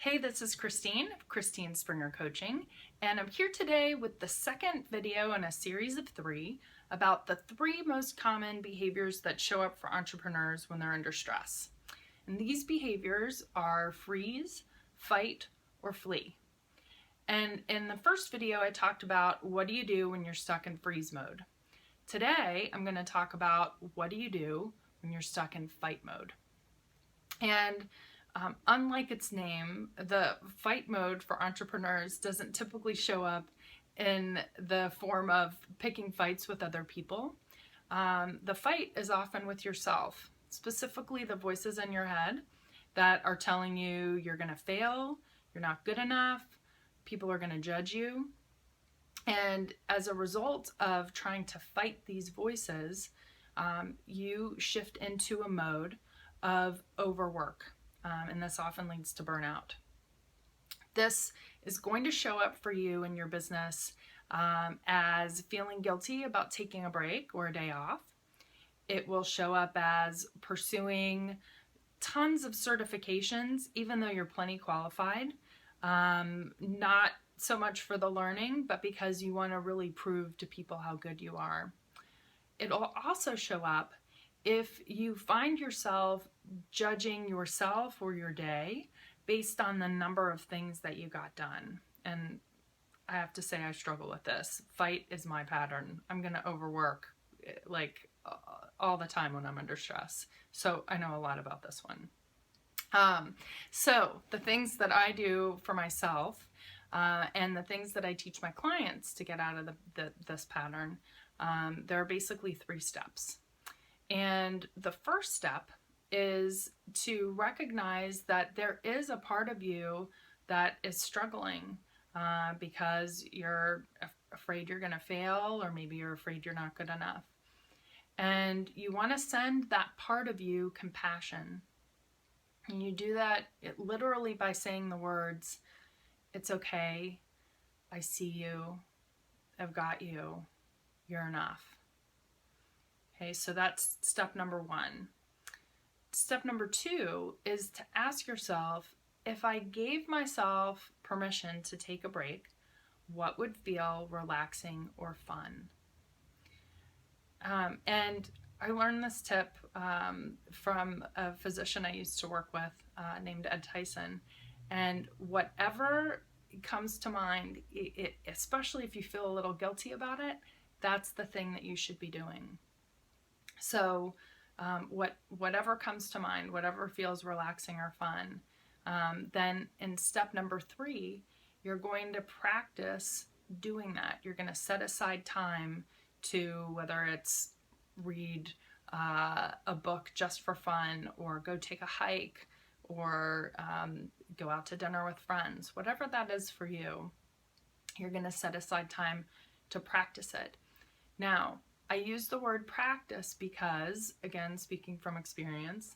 Hey, this is Christine of Christine Springer Coaching, and I'm here today with the second video in a series of 3 about the 3 most common behaviors that show up for entrepreneurs when they're under stress. And these behaviors are freeze, fight, or flee. And in the first video, I talked about what do you do when you're stuck in freeze mode. Today, I'm going to talk about what do you do when you're stuck in fight mode. And unlike its name, the fight mode for entrepreneurs doesn't typically show up in the form of picking fights with other people. The fight is often with yourself, specifically the voices in your head that are telling you you're going to fail, you're not good enough, people are going to judge you. And as a result of trying to fight these voices, you shift into a mode of overwork, and this often leads to burnout. This is going to show up for you in your business as feeling guilty about taking a break or a day off. It will show up as pursuing tons of certifications, even though you're plenty qualified, not so much for the learning, but because you want to really prove to people how good you are. It'll also show up if you find yourself judging yourself or your day based on the number of things that you got done. And I have to say I struggle with this. Fight is my pattern. I'm going to overwork like all the time when I'm under stress. So I know a lot about this one. So the things that I do for myself and the things that I teach my clients to get out of this pattern, there are basically 3 steps. And the first step is to recognize that there is a part of you that is struggling because you're afraid you're going to fail, or maybe you're afraid you're not good enough. And you want to send that part of you compassion. And you do that literally by saying the words, "It's okay, I see you, I've got you, you're enough." Okay, so that's step number 1. Step number 2 is to ask yourself, if I gave myself permission to take a break, what would feel relaxing or fun? And I learned this tip from a physician I used to work with named Ed Tyson. And whatever comes to mind, especially if you feel a little guilty about it, that's the thing that you should be doing. So whatever comes to mind, whatever feels relaxing or fun, then in step number 3, you're going to practice doing that. You're going to set aside time to, whether it's read a book just for fun, or go take a hike, or go out to dinner with friends, whatever that is for you, you're going to set aside time to practice it. Now, I use the word practice because, again, speaking from experience,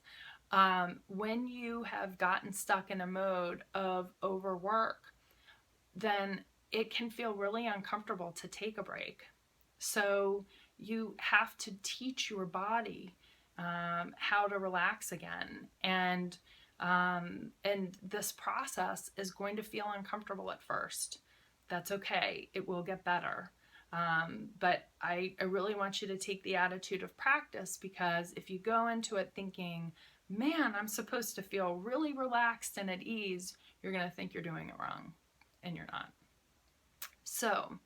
when you have gotten stuck in a mode of overwork, then it can feel really uncomfortable to take a break. So you have to teach your body how to relax again. And this process is going to feel uncomfortable at first. That's okay. It will get better. But I really want you to take the attitude of practice, because if you go into it thinking, man, I'm supposed to feel really relaxed and at ease, you're going to think you're doing it wrong, and you're not. So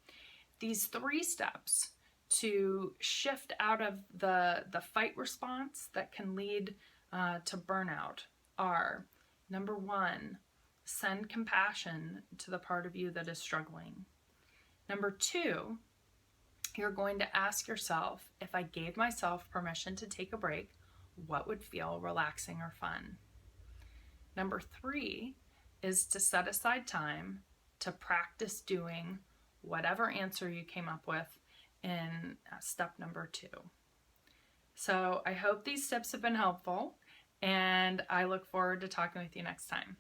these 3 steps to shift out of the fight response that can lead to burnout are: number 1, send compassion to the part of you that is struggling. Number 2, you're going to ask yourself, if I gave myself permission to take a break, what would feel relaxing or fun? Number 3 is to set aside time to practice doing whatever answer you came up with in step number 2. So I hope these tips have been helpful, and I look forward to talking with you next time.